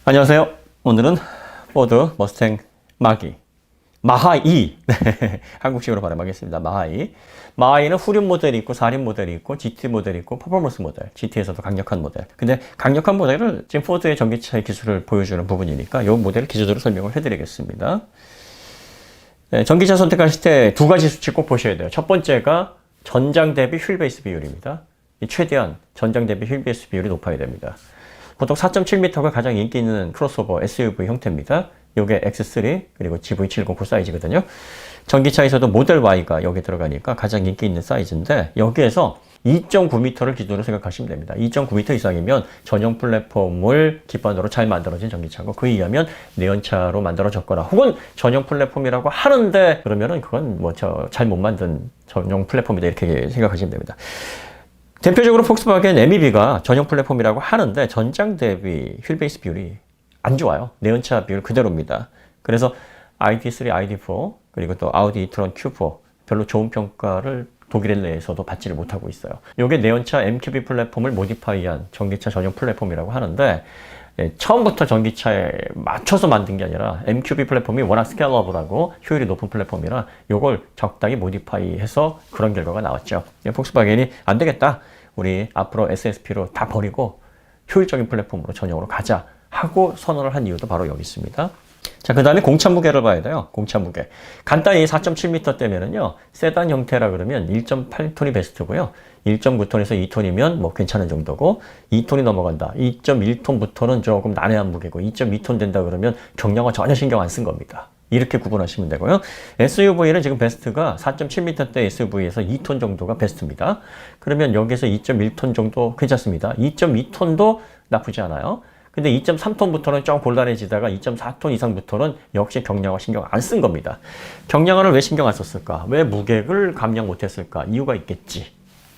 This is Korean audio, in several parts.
안녕하세요. 오늘은 포드 머스탱 마기 마하2 한국식으로 발음하겠습니다. 마하2. 마하2는 후륜 모델이 있고 4륜 모델이 있고 GT 모델이 있고 퍼포먼스 모델, GT에서도 강력한 모델. 근데 강력한 모델을 지금 포드의 전기차의 기술을 보여주는 부분이니까 이 모델을 기준으로 설명을 해드리겠습니다. 네, 전기차 선택하실 때 두 가지 수치 꼭 보셔야 돼요. 첫 번째가 전장 대비 휠 베이스 비율입니다. 최대한 전장 대비 휠 베이스 비율이 높아야 됩니다. 보통 4.7m가 가장 인기 있는 크로스오버 SUV 형태입니다. 이게 X3 그리고 GV70 그 사이즈거든요. 전기차에서도 모델 Y가 여기 들어가니까 가장 인기 있는 사이즈인데 여기에서 2.9m를 기준으로 생각하시면 됩니다. 2.9m 이상이면 전용 플랫폼을 기반으로 잘 만들어진 전기차고 그 이하면 내연차로 만들어졌거나 혹은 전용 플랫폼이라고 하는데 그러면은 그건 뭐 잘 못 만든 전용 플랫폼이다 이렇게 생각하시면 됩니다. 대표적으로 폭스바겐 MEB가 전용 플랫폼이라고 하는데 전장 대비 휠베이스 비율이 안 좋아요. 내연차 비율 그대로입니다. 그래서 ID3, ID4 그리고 또 아우디 e-tron Q4 별로 좋은 평가를 독일 내에서도 받지를 못하고 있어요. 이게 내연차 MQB 플랫폼을 모디파이한 전기차 전용 플랫폼이라고 하는데 처음부터 전기차에 맞춰서 만든 게 아니라 MQB 플랫폼이 워낙 스케일러블하고 효율이 높은 플랫폼이라 이걸 적당히 모디파이해서 그런 결과가 나왔죠. 폭스바겐이 안 되겠다. 우리 앞으로 SSP로 다 버리고 효율적인 플랫폼으로 전용으로 가자 하고 선언을 한 이유도 바로 여기 있습니다. 자, 그 다음에 공차 무게를 봐야 돼요. 공차 무게. 간단히 4.7m 대면은요, 세단 형태라 그러면 1.8톤이 베스트고요. 1.9톤에서 2톤이면 뭐 괜찮은 정도고, 2톤이 넘어간다. 2.1톤부터는 조금 난해한 무게고, 2.2톤 된다 그러면 경량화 전혀 신경 안 쓴 겁니다. 이렇게 구분하시면 되고요. SUV는 지금 베스트가 4.7m대 SUV에서 2톤 정도가 베스트입니다. 그러면 여기서 2.1톤 정도 괜찮습니다. 2.2톤도 나쁘지 않아요. 근데 2.3톤부터는 좀 곤란해지다가 2.4톤 이상부터는 역시 경량화 신경 안 쓴 겁니다. 경량화를 왜 신경 안 썼을까? 왜 무게를 감량 못했을까? 이유가 있겠지.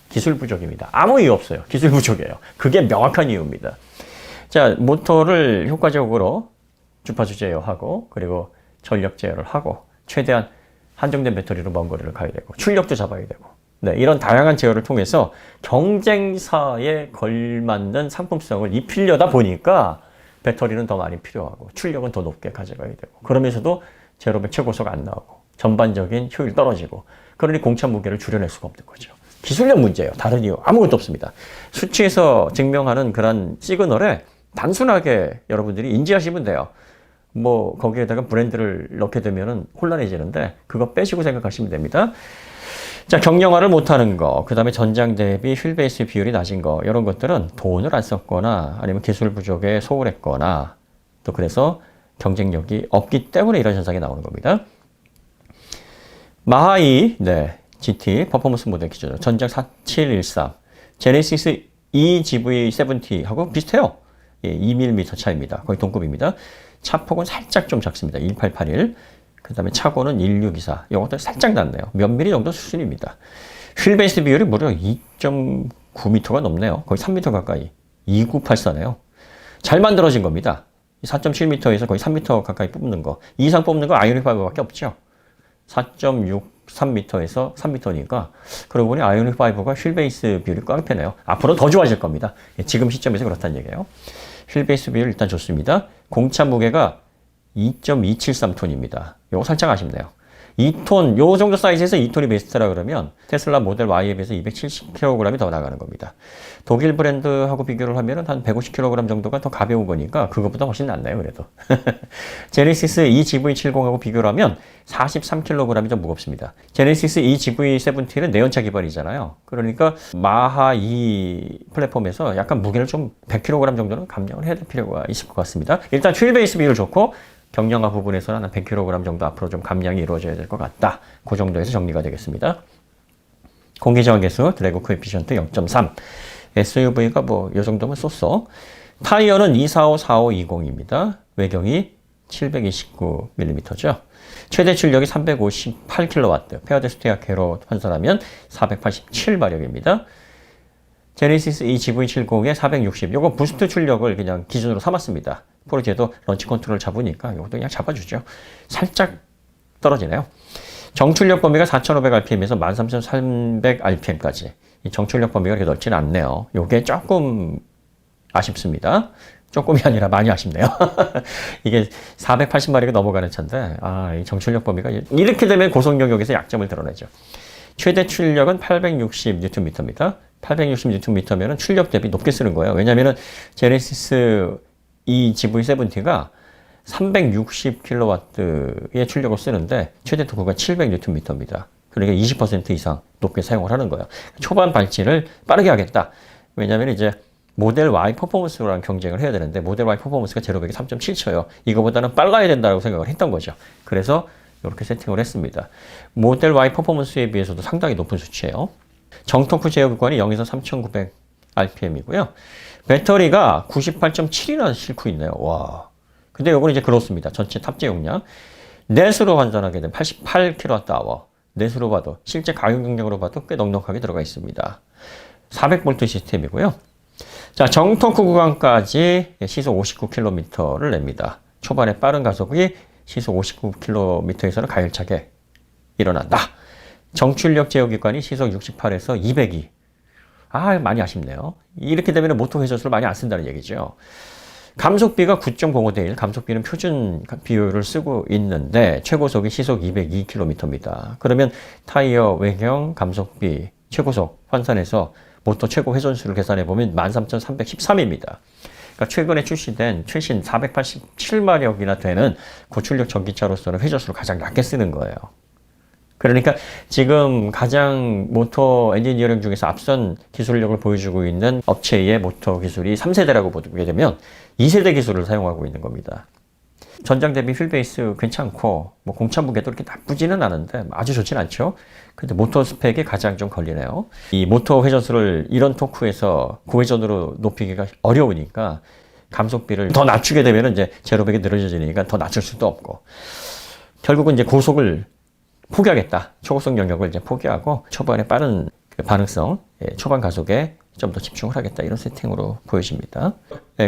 기술 부족입니다. 아무 이유 없어요. 기술 부족이에요. 그게 명확한 이유입니다. 자, 모터를 효과적으로 주파수 제어하고 그리고 전력 제어를 하고 최대한 한정된 배터리로 먼 거리를 가야 되고 출력도 잡아야 되고 네, 이런 다양한 제어를 통해서 경쟁사에 걸맞는 상품성을 입히려다 보니까 배터리는 더 많이 필요하고 출력은 더 높게 가져가야 되고 그러면서도 제로백 최고속 안 나오고 전반적인 효율 떨어지고 그러니 공차 무게를 줄여낼 수가 없는 거죠. 기술력 문제예요. 다른 이유 아무것도 없습니다. 수치에서 증명하는 그런 시그널에 단순하게 여러분들이 인지하시면 돼요. 뭐 거기에다가 브랜드를 넣게 되면은 혼란해지는데 그거 빼시고 생각하시면 됩니다. 자, 경량화를 못하는 거, 그 다음에 전장 대비 휠베이스 비율이 낮은 거 이런 것들은 돈을 안 썼거나 아니면 기술 부족에 소홀했거나 또 그래서 경쟁력이 없기 때문에 이런 현상이 나오는 겁니다. 마하2 네, GT 퍼포먼스 모델 기준으로 전장 4713 제네시스 EGV70하고 비슷해요. 예, 2mm 차입니다. 거의 동급입니다. 차폭은 살짝 좀 작습니다. 1881. 그 다음에 차고는 1624. 이것도 살짝 낮네요. 몇 미리 정도 수준입니다. 휠베이스 비율이 무려 2.9m가 넘네요. 거의 3m 가까이. 2984네요. 잘 만들어진 겁니다. 4.7m에서 거의 3m 가까이 뽑는 거. 이 이상 뽑는 거 아이오닉 5밖에 없죠. 4.63m에서 3m니까 그러고 보니 아이오닉 5가 휠베이스 비율이 꽝패네요. 앞으로 더 좋아질 겁니다. 지금 시점에서 그렇다는 얘기예요. 휠베이스 비율 일단 좋습니다. 공차 무게가 2.273톤입니다. 요거 살짝 아쉽네요. 2톤, 요 정도 사이즈에서 2톤이 베스트라 그러면 테슬라 모델 Y에 비해서 270kg이 더 나가는 겁니다. 독일 브랜드하고 비교를 하면 한 150kg 정도가 더 가벼운 거니까 그것보다 훨씬 낫네요, 그래도. 제네시스 EGV70하고 비교를 하면 43kg이 좀 무겁습니다. 제네시스 EGV70는 내연차 기반이잖아요. 그러니까 마하 2 플랫폼에서 약간 무게를 좀 100kg 정도는 감량을 해야 될 필요가 있을 것 같습니다. 일단 휠베이스 비율 좋고 경량화 부분에서는 한 100kg 정도 앞으로 좀 감량이 이루어져야 될 것 같다. 그 정도에서 정리가 되겠습니다. 공기저항 계수 드래그 코에피션트 0.3. SUV가 뭐 이 정도면 쏘쏘. 타이어는 245-4520입니다. 외경이 729mm죠. 최대 출력이 358kW. 페어데 스테아케로 환산하면 487마력입니다. 제네시스 EGV70에 460. 이거 부스트 출력을 그냥 기준으로 삼았습니다. 포르쉐도 런치 컨트롤 잡으니까 이것도 그냥 잡아주죠. 살짝 떨어지네요. 정출력 범위가 4,500rpm에서 13,300rpm까지. 이 정출력 범위가 그렇게 넓지는 않네요. 이게 조금 아쉽습니다. 조금이 아니라 많이 아쉽네요. 이게 480마리가 넘어가는 차인데, 이 정출력 범위가 이렇게 되면 고속 영역에서 약점을 드러내죠. 최대 출력은 860Nm입니다. 860Nm면은 출력 대비 높게 쓰는 거예요. 왜냐면은 제네시스 이 GV70가 360kW의 출력을 쓰는데 최대 토크가 700Nm입니다. 그러니까 20% 이상 높게 사용을 하는 거예요. 초반 발진을 빠르게 하겠다. 왜냐면 이제 모델 Y 퍼포먼스랑 경쟁을 해야 되는데 모델 Y 퍼포먼스가 제로백이 3.7초예요. 이거보다는 빨라야 된다고 생각을 했던 거죠. 그래서 이렇게 세팅을 했습니다. 모델 Y 퍼포먼스에 비해서도 상당히 높은 수치예요. 정토크 제어 구간이 0에서 3,900rpm이고요. 배터리가 98.7이나 싣고 있네요. 와. 근데 요거는 이제 그렇습니다. 전체 탑재 용량. 넷으로 환산하게 되면 88kWh. 넷으로 봐도, 실제 가용 용량으로 봐도 꽤 넉넉하게 들어가 있습니다. 400V 시스템이고요. 자, 정토크 구간까지 시속 59km를 냅니다. 초반에 빠른 가속이 시속 59km에서는 가열차게 일어난다. 정출력 제어 기관이 시속 68에서 202. 많이 아쉽네요. 이렇게 되면 모터 회전수를 많이 안 쓴다는 얘기죠. 감속비가 9.05대 1, 감속비는 표준 비율을 쓰고 있는데 최고속이 시속 202km입니다. 그러면 타이어, 외경, 감속비, 최고속 환산해서 모터 최고 회전수를 계산해 보면 13,313입니다. 그러니까 최근에 출시된 최신 487마력이나 되는 고출력 전기차로서는 회전수를 가장 낮게 쓰는 거예요. 그러니까 지금 가장 모터 엔지니어링 중에서 앞선 기술력을 보여주고 있는 업체의 모터 기술이 3세대라고 보게 되면 2세대 기술을 사용하고 있는 겁니다. 전장 대비 휠베이스 괜찮고 뭐 공차 무게도 그렇게 나쁘지는 않은데 아주 좋진 않죠. 근데 모터 스펙에 가장 좀 걸리네요. 이 모터 회전수를 이런 토크에서 고회전으로 높이기가 어려우니까 감속비를 더 낮추게 되면 이제 제로백이 늘어지니까 더 낮출 수도 없고 결국은 이제 고속을 포기하겠다. 초고속 영역을 이제 포기하고 초반에 빠른 반응성, 초반 가속에 좀 더 집중을 하겠다. 이런 세팅으로 보여집니다.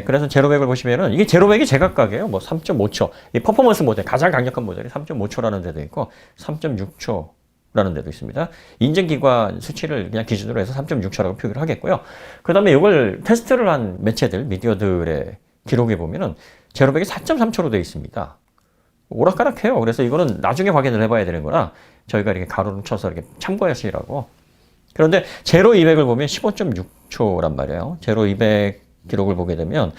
그래서 제로백을 보시면은 이게 제로백이 제각각이에요. 뭐 3.5초. 이 퍼포먼스 모델, 가장 강력한 모델이 3.5초라는 데도 있고 3.6초라는 데도 있습니다. 인증기관 수치를 그냥 기준으로 해서 3.6초라고 표기를 하겠고요. 그 다음에 이걸 테스트를 한 매체들, 미디어들의 기록에 보면은 제로백이 4.3초로 되어 있습니다. 오락가락해요. 그래서 이거는 나중에 확인을 해봐야 되는 거라 저희가 이렇게 가로를 쳐서 이렇게 참고하시라고. 그런데 제로 200을 보면 15.6초란 말이에요. 제로 200 기록을 보게 되면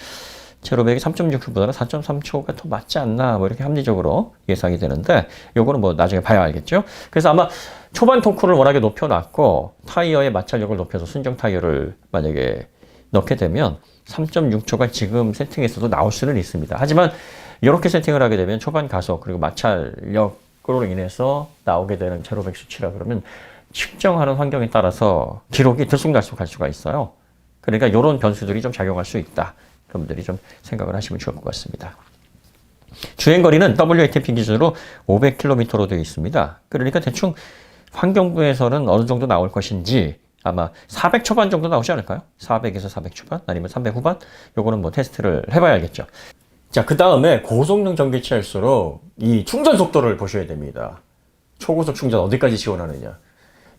제로 100이 3.6초보다는 4.3초가 더 맞지 않나 뭐 이렇게 합리적으로 예상이 되는데 요거는 뭐 나중에 봐야 알겠죠. 그래서 아마 초반 토크를 워낙에 높여놨고 타이어의 마찰력을 높여서 순정 타이어를 만약에 넣게 되면 3.6초가 지금 세팅에서도 나올 수는 있습니다. 하지만 이렇게 세팅을 하게 되면 초반 가속 그리고 마찰력으로 인해서 나오게 되는 제로 100 수치라 그러면 측정하는 환경에 따라서 기록이 들쑥날쑥할 수가 있어요. 그러니까 이런 변수들이 좀 작용할 수 있다. 여러분들이 좀 생각을 하시면 좋을 것 같습니다. 주행거리는 WLTP 기준으로 500km로 되어 있습니다. 그러니까 대충 환경부에서는 어느 정도 나올 것인지 아마 400 초반 정도 나오지 않을까요? 400에서 400 초반 아니면 300 후반? 요거는 뭐 테스트를 해봐야 알겠죠. 자, 그 다음에 고성능 전기차일수록 이 충전 속도를 보셔야 됩니다. 초고속 충전 어디까지 지원하느냐.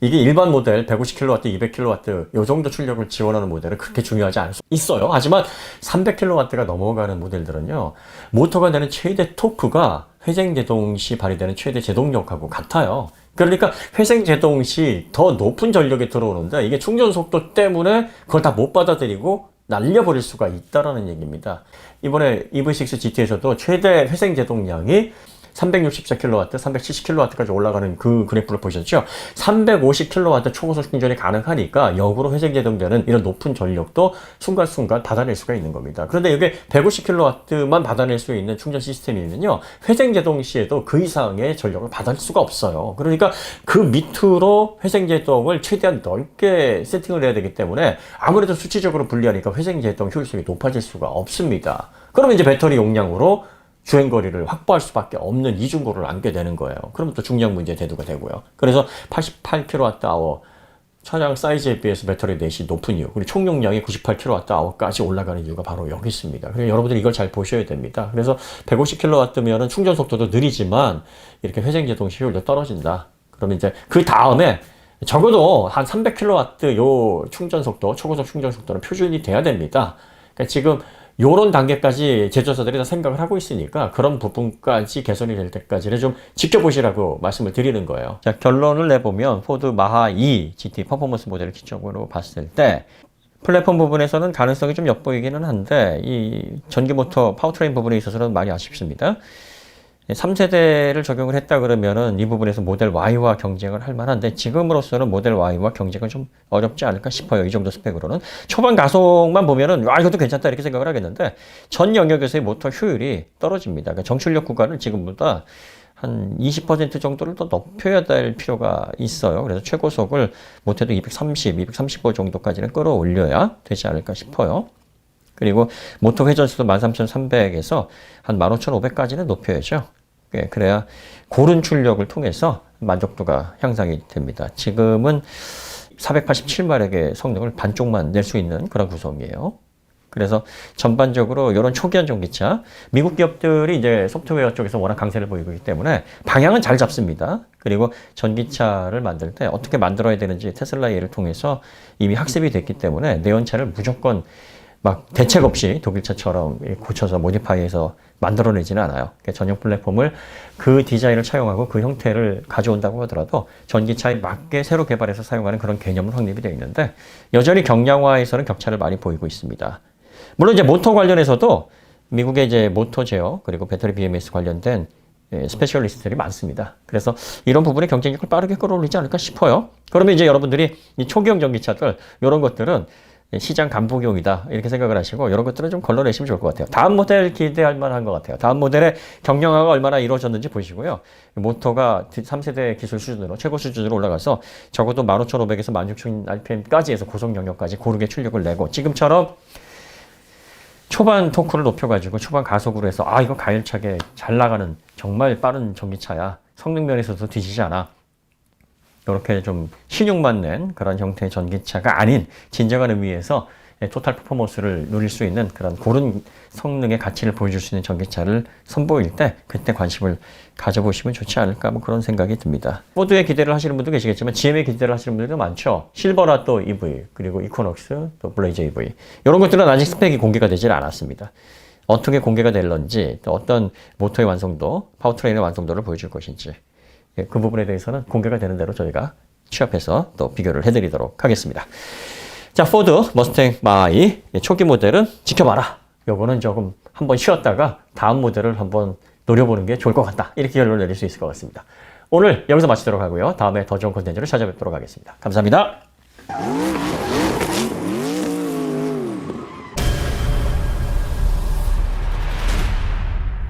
이게 일반 모델 150kW, 200kW 이 정도 출력을 지원하는 모델은 그렇게 중요하지 않을 수 있어요. 하지만 300kW가 넘어가는 모델들은요. 모터가 내는 최대 토크가 회생제동 시 발휘되는 최대 제동력하고 같아요. 그러니까 회생제동 시 더 높은 전력이 들어오는데 이게 충전 속도 때문에 그걸 다 못 받아들이고 날려버릴 수가 있다라는 얘기입니다. 이번에 EV6 GT에서도 최대 회생제동량이 364kW, 370kW까지 올라가는 그 그래프를 보셨죠? 350kW 초고속 충전이 가능하니까 역으로 회생제동되는 이런 높은 전력도 순간순간 받아낼 수가 있는 겁니다. 그런데 이게 150kW만 받아낼 수 있는 충전 시스템이면요, 회생제동 시에도 그 이상의 전력을 받아낼 수가 없어요. 그러니까 그 밑으로 회생제동을 최대한 넓게 세팅을 해야 되기 때문에 아무래도 수치적으로 불리하니까 회생제동 효율성이 높아질 수가 없습니다. 그러면 이제 배터리 용량으로 주행거리를 확보할 수밖에 없는 이중고를 안게 되는 거예요. 그러면 또 중량 문제 대두가 되고요. 그래서 88kWh 차량 사이즈에 비해서 배터리 넷이 높은 이유, 그리고 총 용량이 98kWh까지 올라가는 이유가 바로 여기 있습니다. 그래서 여러분들이 이걸 잘 보셔야 됩니다. 그래서 150kW면은 충전 속도도 느리지만 이렇게 회생제동 시효율도 떨어진다. 그러면 이제 그 다음에 적어도 한 300kW 요 충전 속도, 초고속 충전 속도는 표준이 돼야 됩니다. 그러니까 지금 요런 단계까지 제조사들이 다 생각을 하고 있으니까 그런 부분까지 개선이 될 때까지는 좀 지켜보시라고 말씀을 드리는 거예요. 자, 결론을 내보면 포드 마하 2 GT 퍼포먼스 모델을 기점으로 봤을 때 플랫폼 부분에서는 가능성이 좀 엿보이기는 한데 이 전기 모터 파워트레인 부분에 있어서는 많이 아쉽습니다. 3세대를 적용을 했다 그러면은 이 부분에서 모델 Y와 경쟁을 할 만한데 지금으로서는 모델 Y와 경쟁은 좀 어렵지 않을까 싶어요. 이 정도 스펙으로는. 초반 가속만 보면은 와 이것도 괜찮다 이렇게 생각을 하겠는데 전 영역에서의 모터 효율이 떨어집니다. 그러니까 정출력 구간을 지금보다 한 20% 정도를 더 높여야 될 필요가 있어요. 그래서 최고속을 못해도 230, 235 정도까지는 끌어올려야 되지 않을까 싶어요. 그리고 모터 회전수도 13,300에서 한 15,500까지는 높여야죠. 그래야 고른 출력을 통해서 만족도가 향상이 됩니다. 지금은 487마력의 성능을 반쪽만 낼 수 있는 그런 구성이에요. 그래서 전반적으로 이런 초기화 전기차, 미국 기업들이 이제 소프트웨어 쪽에서 워낙 강세를 보이고 있기 때문에 방향은 잘 잡습니다. 그리고 전기차를 만들 때 어떻게 만들어야 되는지 테슬라 예를 통해서 이미 학습이 됐기 때문에 내연차를 무조건 막 대책 없이 독일차처럼 고쳐서 모디파이해서 만들어내지는 않아요. 그러니까 전용 플랫폼을 그 디자인을 차용하고 그 형태를 가져온다고 하더라도 전기차에 맞게 새로 개발해서 사용하는 그런 개념은 확립이 되어 있는데 여전히 경량화에서는 격차를 많이 보이고 있습니다. 물론 이제 모터 관련해서도 미국의 이제 모터 제어 그리고 배터리 BMS 관련된 스페셜리스트들이 많습니다. 그래서 이런 부분의 경쟁력을 빠르게 끌어올리지 않을까 싶어요. 그러면 이제 여러분들이 이 초기형 전기차들 이런 것들은 시장 감독용이다 이렇게 생각을 하시고 이런 것들은 좀 걸러내시면 좋을 것 같아요. 다음 모델 기대할 만한 것 같아요. 다음 모델의 경량화가 얼마나 이루어졌는지 보시고요. 모터가 3세대 기술 수준으로 최고 수준으로 올라가서 적어도 15,500에서 16,000rpm까지 해서 고속 영역까지 고르게 출력을 내고 지금처럼 초반 토크를 높여가지고 초반 가속으로 해서 아 이거 가열차게 잘 나가는 정말 빠른 전기차야. 성능 면에서도 뒤지지 않아. 이렇게 좀 신용만 낸 그런 형태의 전기차가 아닌 진정한 의미에서 토탈 퍼포먼스를 누릴 수 있는 그런 고른 성능의 가치를 보여줄 수 있는 전기차를 선보일 때 그때 관심을 가져보시면 좋지 않을까 뭐 그런 생각이 듭니다. 포드에 기대를 하시는 분도 계시겠지만 GM에 기대를 하시는 분들도 많죠. 실버라또 EV 그리고 이코녹스 또 블레이저 EV 이런 것들은 아직 스펙이 공개가 되질 않았습니다. 어떻게 공개가 될런지 또 어떤 모터의 완성도 파워트레인의 완성도를 보여줄 것인지 그 부분에 대해서는 공개가 되는 대로 저희가 취합해서 또 비교를 해드리도록 하겠습니다. 자, 포드 머스탱 마하이 초기 모델은 지켜봐라. 요거는 조금 한번 쉬었다가 다음 모델을 한번 노려보는 게 좋을 것 같다. 이렇게 결론을 내릴 수 있을 것 같습니다. 오늘 여기서 마치도록 하고요. 다음에 더 좋은 콘텐츠를 찾아뵙도록 하겠습니다. 감사합니다.